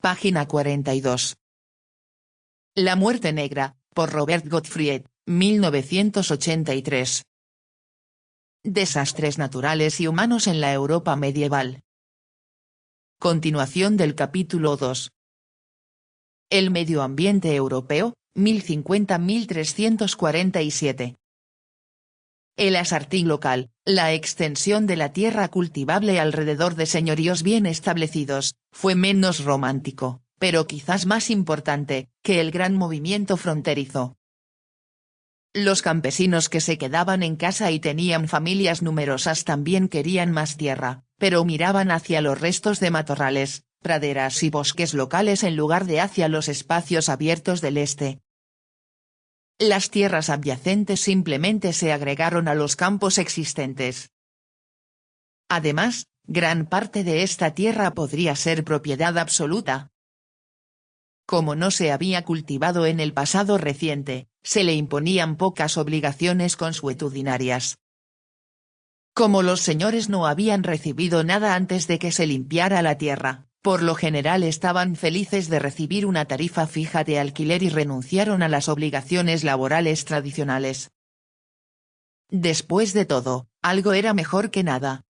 Página 42. La muerte negra, por Robert Gottfried, 1983. Desastres naturales y humanos en la Europa medieval. Continuación del capítulo 2. El medio ambiente europeo, 1050-1347. El asartín local, la extensión de la tierra cultivable alrededor de señoríos bien establecidos, fue menos romántico, pero quizás más importante, que el gran movimiento fronterizo. Los campesinos que se quedaban en casa y tenían familias numerosas también querían más tierra, pero miraban hacia los restos de matorrales, praderas y bosques locales en lugar de hacia los espacios abiertos del este. Las tierras adyacentes simplemente se agregaron a los campos existentes. Además, gran parte de esta tierra podría ser propiedad absoluta. Como no se había cultivado en el pasado reciente, se le imponían pocas obligaciones consuetudinarias. Como los señores no habían recibido nada antes de que se limpiara la tierra, por lo general estaban felices de recibir una tarifa fija de alquiler y renunciaron a las obligaciones laborales tradicionales. Después de todo, algo era mejor que nada.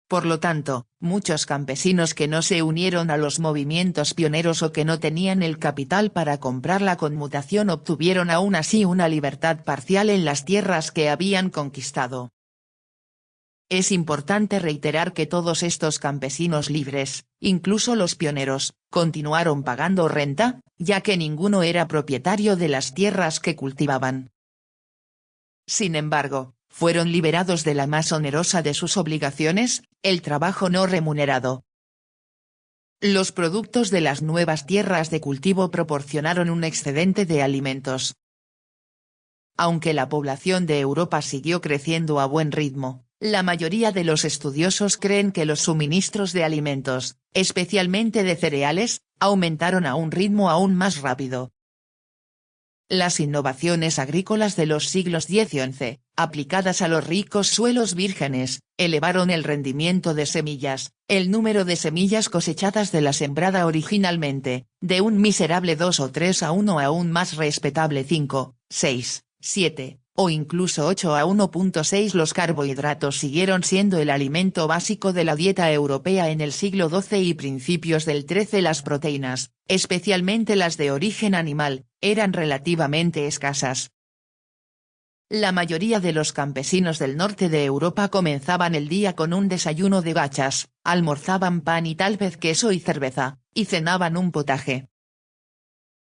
Por lo tanto, muchos campesinos que no se unieron a los movimientos pioneros o que no tenían el capital para comprar la conmutación obtuvieron aún así una libertad parcial en las tierras que habían conquistado. Es importante reiterar que todos estos campesinos libres, incluso los pioneros, continuaron pagando renta, ya que ninguno era propietario de las tierras que cultivaban. Sin embargo, fueron liberados de la más onerosa de sus obligaciones, el trabajo no remunerado. Los productos de las nuevas tierras de cultivo proporcionaron un excedente de alimentos. Aunque la población de Europa siguió creciendo a buen ritmo, la mayoría de los estudiosos creen que los suministros de alimentos, especialmente de cereales, aumentaron a un ritmo aún más rápido. Las innovaciones agrícolas de los siglos X y XI, aplicadas a los ricos suelos vírgenes, elevaron el rendimiento de semillas, el número de semillas cosechadas de la sembrada originalmente, de un miserable 2 o 3 a 1 a un más respetable 5, 6, 7, o incluso 8 a 1.6. Los carbohidratos siguieron siendo el alimento básico de la dieta europea en el siglo XII y principios del XIII. Las proteínas, especialmente las de origen animal, eran relativamente escasas. La mayoría de los campesinos del norte de Europa comenzaban el día con un desayuno de gachas, almorzaban pan y tal vez queso y cerveza, y cenaban un potaje.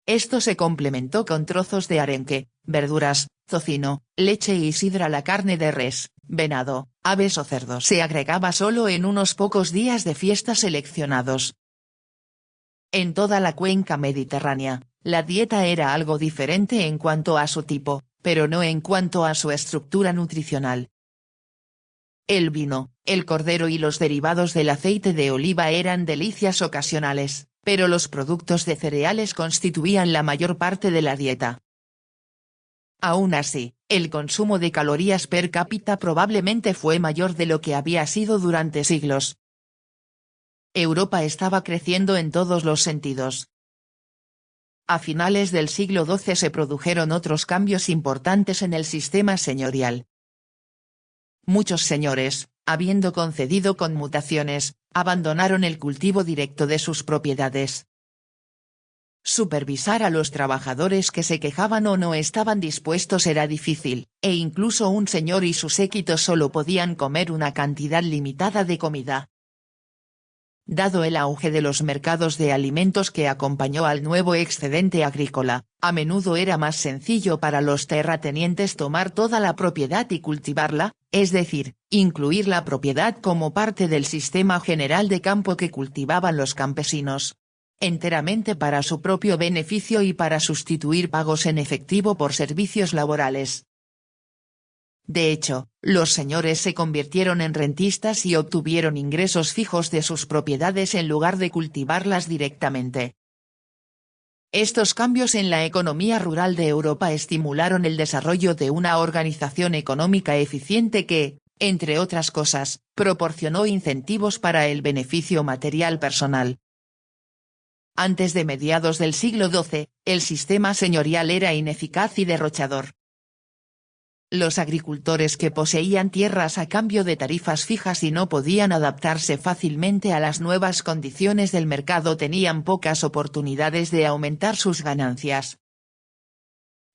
Esto se complementó con trozos de arenque, verduras, tocino, leche y sidra. La carne de res, venado, aves o cerdos se agregaba solo en unos pocos días de fiesta seleccionados. En toda la cuenca mediterránea, la dieta era algo diferente en cuanto a su tipo, pero no en cuanto a su estructura nutricional. El vino, el cordero y los derivados del aceite de oliva eran delicias ocasionales, pero los productos de cereales constituían la mayor parte de la dieta. Aún así, el consumo de calorías per cápita probablemente fue mayor de lo que había sido durante siglos. Europa estaba creciendo en todos los sentidos. A finales del siglo XII se produjeron otros cambios importantes en el sistema señorial. Muchos señores, habiendo concedido conmutaciones, abandonaron el cultivo directo de sus propiedades. Supervisar a los trabajadores que se quejaban o no estaban dispuestos era difícil, e incluso un señor y su séquito solo podían comer una cantidad limitada de comida. Dado el auge de los mercados de alimentos que acompañó al nuevo excedente agrícola, a menudo era más sencillo para los terratenientes tomar toda la propiedad y cultivarla, es decir, incluir la propiedad como parte del sistema general de campo que cultivaban los campesinos, enteramente para su propio beneficio y para sustituir pagos en efectivo por servicios laborales. De hecho, los señores se convirtieron en rentistas y obtuvieron ingresos fijos de sus propiedades en lugar de cultivarlas directamente. Estos cambios en la economía rural de Europa estimularon el desarrollo de una organización económica eficiente que, entre otras cosas, proporcionó incentivos para el beneficio material personal. Antes de mediados del siglo XII, el sistema señorial era ineficaz y derrochador. Los agricultores que poseían tierras a cambio de tarifas fijas y no podían adaptarse fácilmente a las nuevas condiciones del mercado tenían pocas oportunidades de aumentar sus ganancias.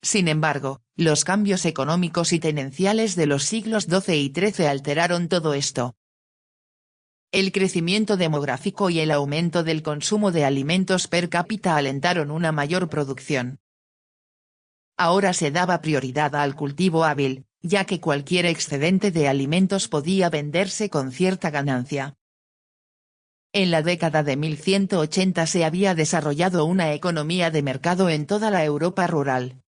Sin embargo, los cambios económicos y tenenciales de los siglos XII y XIII alteraron todo esto. El crecimiento demográfico y el aumento del consumo de alimentos per cápita alentaron una mayor producción. Ahora se daba prioridad al cultivo hábil, ya que cualquier excedente de alimentos podía venderse con cierta ganancia. En la década de 1180 se había desarrollado una economía de mercado en toda la Europa rural.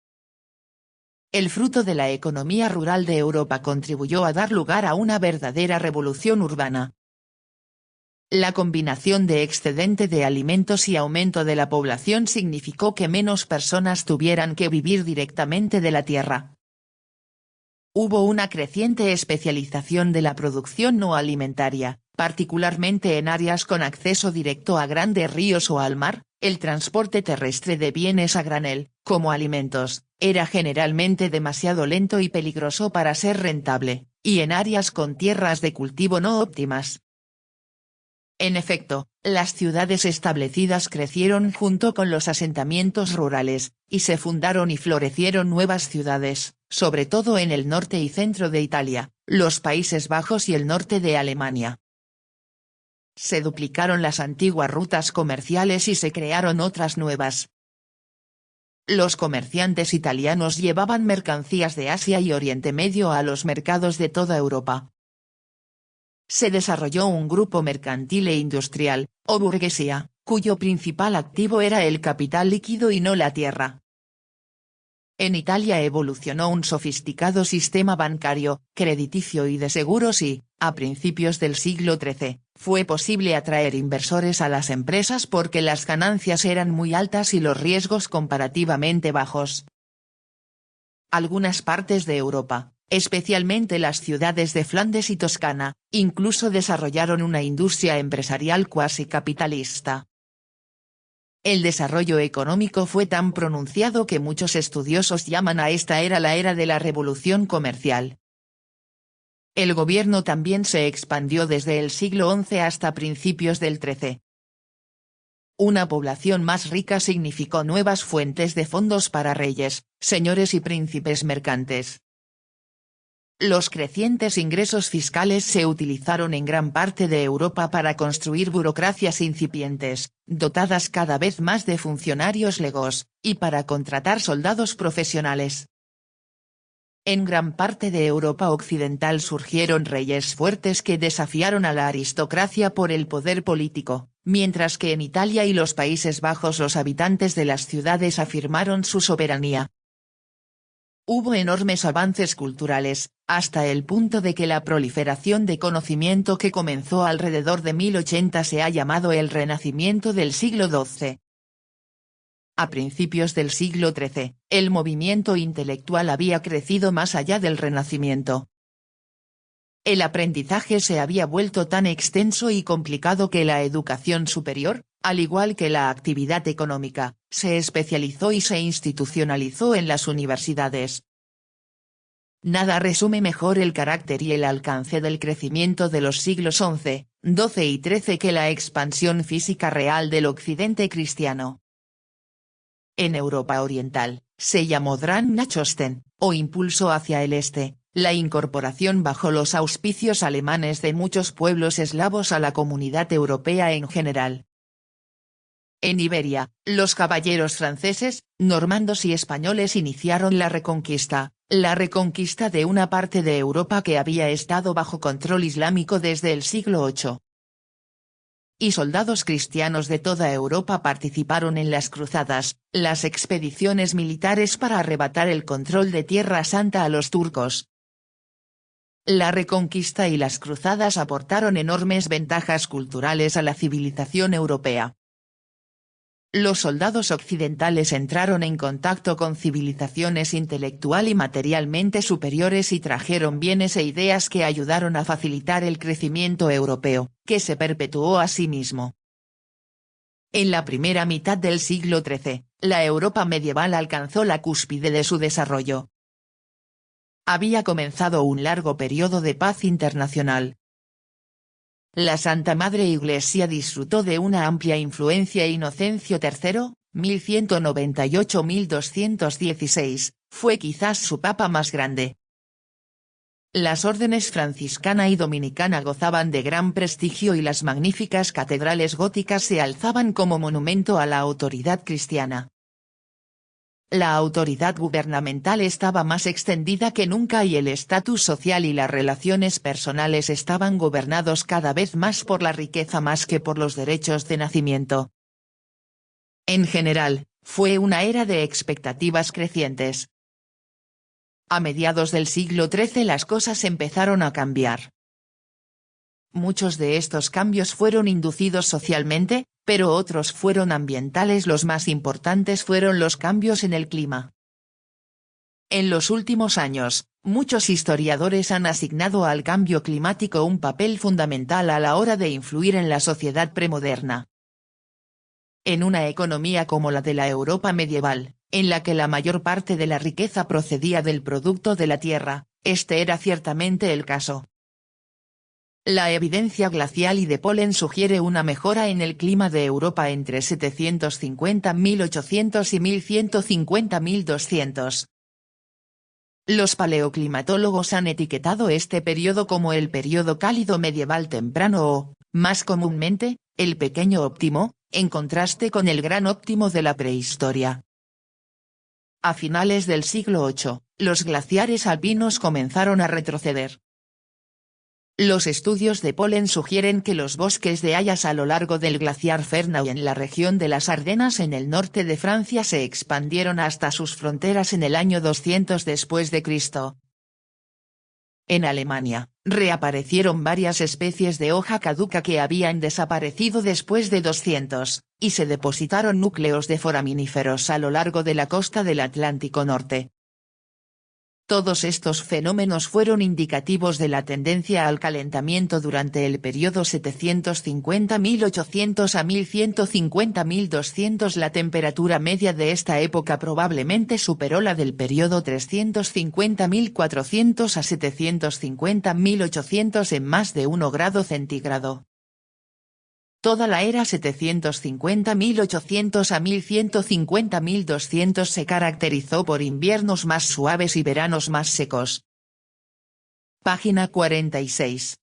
El fruto de la economía rural de Europa contribuyó a dar lugar a una verdadera revolución urbana. La combinación de excedente de alimentos y aumento de la población significó que menos personas tuvieran que vivir directamente de la tierra. Hubo una creciente especialización de la producción no alimentaria, particularmente en áreas con acceso directo a grandes ríos o al mar. El transporte terrestre de bienes a granel, como alimentos, era generalmente demasiado lento y peligroso para ser rentable, y en áreas con tierras de cultivo no óptimas. En efecto, las ciudades establecidas crecieron junto con los asentamientos rurales, y se fundaron y florecieron nuevas ciudades, sobre todo en el norte y centro de Italia, los Países Bajos y el norte de Alemania. Se duplicaron las antiguas rutas comerciales y se crearon otras nuevas. Los comerciantes italianos llevaban mercancías de Asia y Oriente Medio a los mercados de toda Europa. Se desarrolló un grupo mercantil e industrial, o burguesía, cuyo principal activo era el capital líquido y no la tierra. En Italia evolucionó un sofisticado sistema bancario, crediticio y de seguros y, a principios del siglo XIII, fue posible atraer inversores a las empresas porque las ganancias eran muy altas y los riesgos comparativamente bajos. Algunas partes de Europa, especialmente las ciudades de Flandes y Toscana, incluso desarrollaron una industria empresarial cuasi capitalista. El desarrollo económico fue tan pronunciado que muchos estudiosos llaman a esta era la era de la revolución comercial. El gobierno también se expandió desde el siglo XI hasta principios del XIII. Una población más rica significó nuevas fuentes de fondos para reyes, señores y príncipes mercantes. Los crecientes ingresos fiscales se utilizaron en gran parte de Europa para construir burocracias incipientes, dotadas cada vez más de funcionarios legos, y para contratar soldados profesionales. En gran parte de Europa occidental surgieron reyes fuertes que desafiaron a la aristocracia por el poder político, mientras que en Italia y los Países Bajos los habitantes de las ciudades afirmaron su soberanía. Hubo enormes avances culturales, hasta el punto de que la proliferación de conocimiento que comenzó alrededor de 1080 se ha llamado el Renacimiento del siglo XII. A principios del siglo XIII, el movimiento intelectual había crecido más allá del Renacimiento. El aprendizaje se había vuelto tan extenso y complicado que la educación superior, al igual que la actividad económica, se especializó y se institucionalizó en las universidades. Nada resume mejor el carácter y el alcance del crecimiento de los siglos XI, XII y XIII que la expansión física real del occidente cristiano. En Europa Oriental, se llamó Dran nach Osten, o impulso hacia el este, la incorporación bajo los auspicios alemanes de muchos pueblos eslavos a la comunidad europea en general. En Iberia, los caballeros franceses, normandos y españoles iniciaron la reconquista de una parte de Europa que había estado bajo control islámico desde el siglo VIII. Y soldados cristianos de toda Europa participaron en las cruzadas, las expediciones militares para arrebatar el control de Tierra Santa a los turcos. La reconquista y las cruzadas aportaron enormes ventajas culturales a la civilización europea. Los soldados occidentales entraron en contacto con civilizaciones intelectual y materialmente superiores y trajeron bienes e ideas que ayudaron a facilitar el crecimiento europeo, que se perpetuó a sí mismo. En la primera mitad del siglo XIII, la Europa medieval alcanzó la cúspide de su desarrollo. Había comenzado un largo periodo de paz internacional. La Santa Madre Iglesia disfrutó de una amplia influencia. Inocencio III, 1198-1216, fue quizás su papa más grande. Las órdenes franciscana y dominicana gozaban de gran prestigio y las magníficas catedrales góticas se alzaban como monumento a la autoridad cristiana. La autoridad gubernamental estaba más extendida que nunca y el estatus social y las relaciones personales estaban gobernados cada vez más por la riqueza más que por los derechos de nacimiento. En general, fue una era de expectativas crecientes. A mediados del siglo XIII las cosas empezaron a cambiar. Muchos de estos cambios fueron inducidos socialmente, pero otros fueron ambientales. Los más importantes fueron los cambios en el clima. En los últimos años, muchos historiadores han asignado al cambio climático un papel fundamental a la hora de influir en la sociedad premoderna. En una economía como la de la Europa medieval, en la que la mayor parte de la riqueza procedía del producto de la tierra, este era ciertamente el caso. La evidencia glacial y de polen sugiere una mejora en el clima de Europa entre 750-1800 y 1150-1200. Los paleoclimatólogos han etiquetado este periodo como el periodo cálido medieval temprano o, más comúnmente, el pequeño óptimo, en contraste con el gran óptimo de la prehistoria. A finales del siglo VIII, los glaciares alpinos comenzaron a retroceder. Los estudios de polen sugieren que los bosques de hayas a lo largo del glaciar Fernau y en la región de las Ardenas en el norte de Francia se expandieron hasta sus fronteras en el año 200 después de Cristo. En Alemania, reaparecieron varias especies de hoja caduca que habían desaparecido después de 200, y se depositaron núcleos de foraminíferos a lo largo de la costa del Atlántico Norte. Todos estos fenómenos fueron indicativos de la tendencia al calentamiento durante el periodo 750-1800 a 1150-1200. La temperatura media de esta época probablemente superó la del periodo 350-1400 a 750-1800 en más de 1 grado centígrado. Toda la era 750-1800 a 1150-1200 se caracterizó por inviernos más suaves y veranos más secos. Página 46.